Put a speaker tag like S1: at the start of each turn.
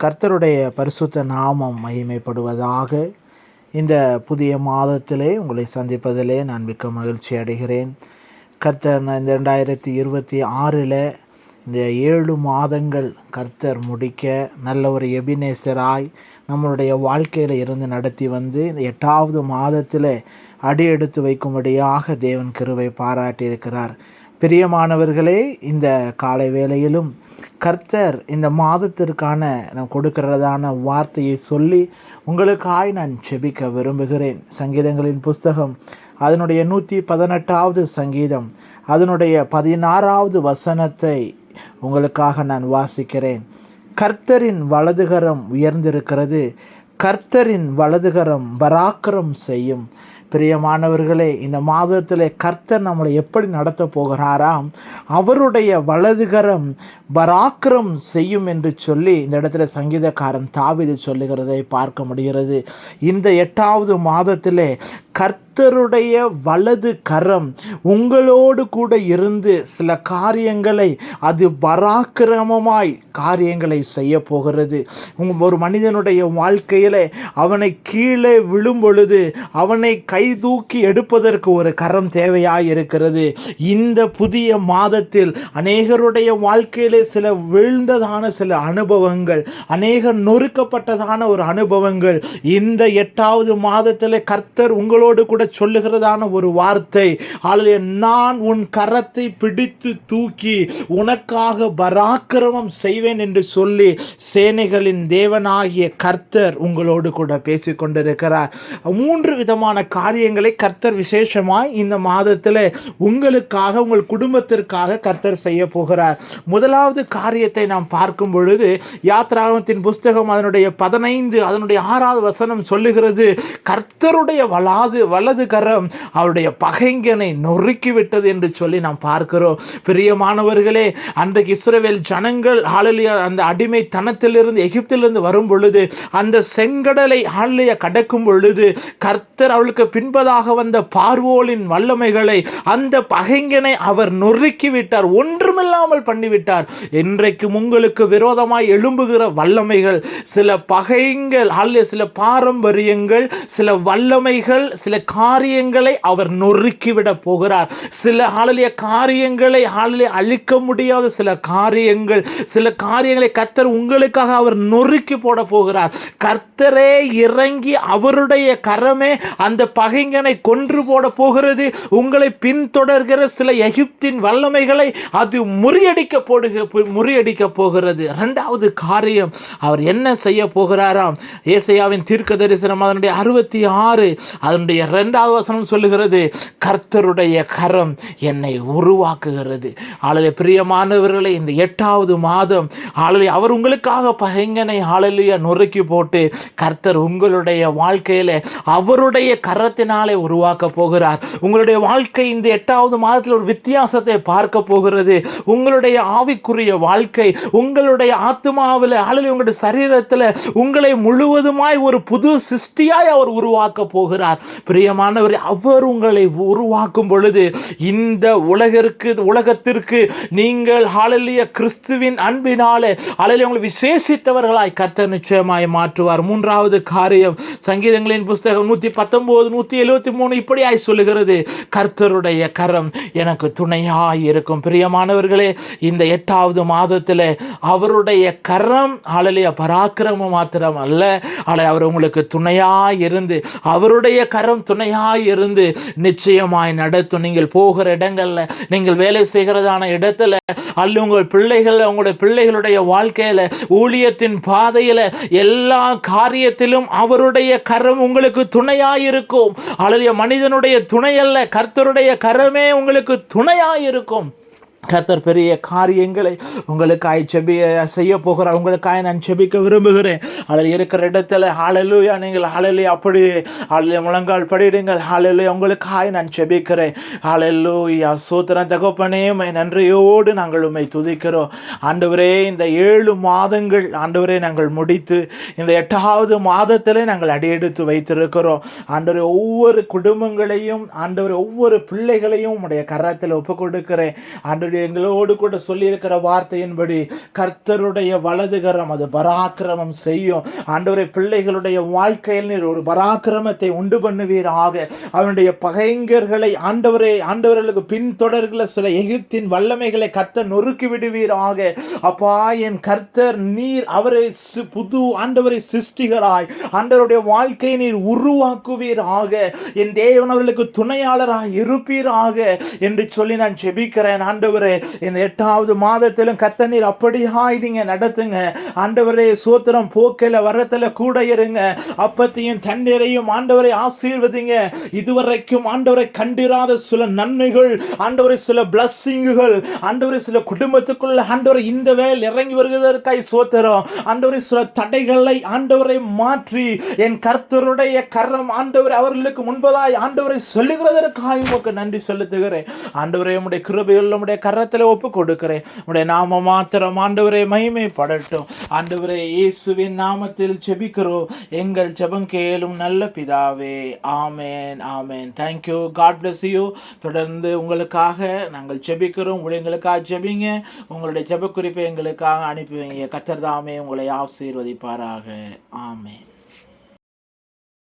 S1: கர்த்தருடைய பரிசுத்த நாமம் மகிமைப்படுவதாக. இந்த புதிய மாதத்திலே உங்களை சந்திப்பதிலே நான் மிக்க மகிழ்ச்சி அடைகிறேன். கர்த்தர் இந்த 2026 இந்த 7 மாதங்கள் கர்த்தர் முடிக்க நல்ல ஒரு எபினேசராய் நம்மளுடைய வாழ்க்கையில் இருந்து நடத்தி வந்து இந்த 8வது மாதத்தில் அடி எடுத்து வைக்கும்படியாக தேவன் கிருபை பாராட்டியிருக்கிறார். பிரியமானவர்களே, இந்த காலை வேளையிலும் கர்த்தர் இந்த மாதத்திற்கான நான் கொடுக்கிறதான வார்த்தையை சொல்லி உங்களுக்காய் நான் செபிக்க விரும்புகிறேன். சங்கீதங்களின் புஸ்தகம் அதனுடைய 118வது சங்கீதம் அதனுடைய 16வது வசனத்தை உங்களுக்காக நான் வாசிக்கிறேன். கர்த்தரின் வலதுகரம் உயர்ந்திருக்கிறது, கர்த்தரின் வலதுகரம் பராக்கிரம் செய்யும். பிரியமானவர்களே, இந்த மாதத்தில் கர்த்தர் நம்மளை எப்படி நடத்த போகிறாராம்? அவருடைய வலதுகரம் பராக்கிரம் செய்யும் என்று சொல்லி இந்த இடத்துல சங்கீதக்காரன் தாவீது சொல்லுகிறதை பார்க்க முடிகிறது. இந்த 8வது மாதத்திலே கர்த்தருடைய வலது கரம் உங்களோடு கூட இருந்து சில காரியங்களை அது பராக்கிரமமாய் காரியங்களை செய்ய போகிறது. ஒரு மனிதனுடைய வாழ்க்கையில் அவனை கீழே விழும் பொழுது அவனை கை தூக்கி எடுப்பதற்கு ஒரு கரம் தேவையாய் இருக்கிறது. இந்த புதிய மாதத்தில் அநேகருடைய வாழ்க்கையிலே சில விழுந்ததான சில அனுபவங்கள், அநேகர் நொறுக்கப்பட்டதான ஒரு அனுபவங்கள் இந்த 8வது மாதத்தில் கர்த்தர் உங்களோடு கூட சொல்லுகிறதான ஒரு வார்த்தை, நான் உன் கரத்தை பிடித்து தூக்கி உனக்காக பராக்கிரமம் செய்வேன் என்று சொல்லி சேனைகளின் தேவனாகிய கர்த்தர் உங்களோடு கூட பேசிக் கொண்டிருக்கிறார். 3 விதமான காரியங்களை கர்த்தர் விசேஷமாய் இந்த மாதத்தில் உங்களுக்காக உங்கள் குடும்பத்திற்காக கர்த்தர் செய்ய போகிறார். முதலாவது காரியத்தை நாம் பார்க்கும் பொழுது யாத்ராகமத்தின் புஸ்தகம் அதனுடைய 15 அதனுடைய 6வது வசனம் சொல்லுகிறது, கர்த்தருடைய வலது கரம் அவருடைய பகைஞனை நொறுக்கிவிட்டது என்று சொல்லி நாம் பார்க்கிறோம். பிரியமானவர்களே, அன்றைக்கு இஸ்ரவேல் ஜனங்கள் அந்த அடிமைத்தனத்திலிருந்து எகிப்திலிருந்து வரும் பொழுது அந்த செங்கடலை கடக்கும் பொழுது கர்த்தர் அவளுக்கு பின்பதாக வந்த பார்வோனின் வல்லமைகளை அந்த பகைஞனை அவர் நொறுக்கிவிட்டார், ஒன்றுமில்லாமல் பண்ணிவிட்டார். இன்றைக்கும் உங்களுக்கு விரோதமாய் எழும்புகிற வல்லமைகள், சில பகைங்கள், சில பாரம்பரியங்கள், சில வல்லமைகள், சில காரியங்களை அவர் நொறுக்கிவிட போகிறார். சில காரியங்களை அழிக்க முடியாத சில காரியங்களை கர்த்தர் உங்களுக்காக அவர் நொறுக்கி போட போகிறார். கர்த்தரே இறங்கி அவருடைய கரமே அந்த பகைஞனை கொன்று போட போகிறது. உங்களை பின்தொடர்கிற சில எகிப்தின் வல்லமைகளை அது முறியடிக்க போகிறது. 2வது காரியம் அவர் என்ன செய்ய போகிறாராம்? ஏசாயாவின் தீர்க்க தரிசனம் அதனுடைய 66 அதனுடைய 2வது வசனம் சொல்லுகிறது, கர்த்தருடைய கரம் என்னை உருவாக்குகிறது. பிரியமானவர்களே, இந்த 8வது மாதம் அவர் உங்களுக்காக பகைஞனை நொறுக்கி போட்டு கர்த்தர் உங்களுடைய வாழ்க்கையில அவருடைய கரத்தினாலே உருவாக்க போகிறார். உங்களுடைய வாழ்க்கை இந்த 8வது மாதத்தில் ஒரு வித்தியாசத்தை பார்க்க போகிறது. உங்களுடைய ஆவிக்குரிய வாழ்க்கை, உங்களுடைய ஆத்மாவில் உங்களுடைய சரீரத்தில் உங்களை முழுவதுமாய் ஒரு புது சிருஷ்டியாய் அவர் உருவாக்க போகிறார். பிரியமானவர், அவர் உங்களை உருவாக்கும் பொழுது இந்த உலகத்திற்கு நீங்கள் கிறிஸ்துவின் அன்பினாலே உங்களை விசேஷித்தவர்களாய் கர்த்தர் நிச்சயமாய் மாற்றுவார். 3வது காரியம் சங்கீதங்களின் புஸ்தகம் 119 173 இப்படியாய் சொல்லுகிறது, கர்த்தருடைய கரம் எனக்கு துணையாய் இருக்கும். பிரியமானவர்களே, இந்த 8வது மாதத்தில் அவருடைய கரம் பராக்கிரமம் மாத்திரம் அல்ல, அவர் உங்களுக்கு துணையாய் இருந்து அவருடைய கரம் துணையாய் இருந்து நிச்சயமாய் நடத்தும். நீங்கள் போகிற இடங்கள்ல, நீங்கள் வேலை செய்கிறதான இடத்துல, உங்களுடைய பிள்ளைகளுடைய வாழ்க்கையில, ஊழியத்தின் பாதையில, எல்லா காரியத்திலும் அவருடைய கரம் உங்களுக்கு துணையாயிருக்கும். மனிதனுடைய துணை அல்ல, கர்த்தருடைய கரமே உங்களுக்கு துணையாயிருக்கும். கர்த்தர் பெரிய காரியங்களை உங்களுக்காய் செய்ய போகிறார். உங்களுக்காய் நான் செபிக்க விரும்புகிறேன். அதில் இருக்கிற இடத்துல ஹல்லேலூயா, நீங்கள் ஹல்லேலூயா அப்படி முழங்கால் படிடுங்கள். ஹல்லேலூயா, உங்களுக்காய் நான் செபிக்கிறேன். ஹல்லேலூயா, ஸ்தோத்திரம் தகப்பனே, நன்றியோடு நாங்கள் உம்மை துதிக்கிறோம். ஆண்டவரே, இந்த 7 மாதங்கள் ஆண்டவரே நாங்கள் முடித்து இந்த 8வது மாதத்திலே நாங்கள் அடியெடுத்து வைத்திருக்கிறோம். ஆண்டவரே, ஒவ்வொரு குடும்பங்களையும், ஆண்டவரே ஒவ்வொரு பிள்ளைகளையும் உம்முடைய கரத்தில் ஒப்புக் கொடுக்கிறேன். ஆண்டவரே, ஆண்டவரே எங்களோடு கூட சொல்லியிருக்கிற வார்த்தையின்படி கர்த்தருடைய வலதுகரம் அது பராக்கிரமம் செய்யும். ஆண்டவரே பிள்ளைகளுடைய வாழ்க்கையில் நீர் ஒரு பராக்கிரமத்தை உண்டு பண்ணுவீராக. அவனுடைய பகைஞர்களை ஆண்டவர்களுக்கு பின்தொடர்கிற சில எகிப்தின் வல்லமைகளை கர்த்தர் நொறுக்கி விடுவீராக. அப்பா என் கர்த்தர் நீர் அவரை புது ஆண்டவரை சிருஷ்டிகராய் ஆண்டவருடைய வாழ்க்கையை நீர் உருவாக்குவீராக. என் தேவன் அவர்களுக்கு துணையாளராக இருப்பீராக என்று சொல்லி நான் ஜெபிக்கிறேன். ஆண்டவரே இந்த 8வது மாதத்திலும் கர்த்தர் நீர் அப்படியாய் நீங்க நடத்துங்க. ஆண்டவரே சோத்திரம் போக்கில வரத்துல கூட இருங்க. அப்பத்தையும் தண்ணீரையும் ஆண்டவரை ஆசீர்வதிங்க. இதுவரைக்கும் ஆண்டவரை கண்டிராத சில நன்மைகள், ஆண்டவரை சில பிளஸ்ஸிங்குகள், ஆண்டவரை சில குடும்பத்துக்குள்ள ஆண்டவரை இந்த வேளையில் இறங்கி வருவதற்காய் சோத்திரம். ஆண்டவரை சில தடைகளை ஆண்டவரை மாற்றி என் கர்த்தருடைய கரம் ஆண்டவரை அவர்களுக்கு முன்பதாய் ஆண்டவரை சொல்லுகிறதற்காக உமக்கு நன்றி செலுத்துகிறேன். ஆண்டவரே உம்முடைய கிருபையில் உம்முடைய கரத்தில் ஒப்பு கொடுக்கிறேன். உம்முடைய நாம மாத்திரம் ஆண்டவரை மகிமைப்படட்டும். ஆண்டவரே இயேசுவின் நாமத்தில் ஜெபிக்கிறோம் எங்கள் ஜெபம் கேளும் நல்ல பிதாவே. ஆமென் ஆமென். தேங்க்யூ. God bless you. தொடர்ந்து உங்களுக்காக நாங்கள் ஜெபிக்கிறோம். எங்களுக்காக ஜெபிங்க. உங்களுடைய ஜெப குறிப்பை எங்களுக்காக அனுப்பி வைங்க. கர்த்தர் தாமே உங்களை ஆசீர்வதிப்பாராக. ஆமென்.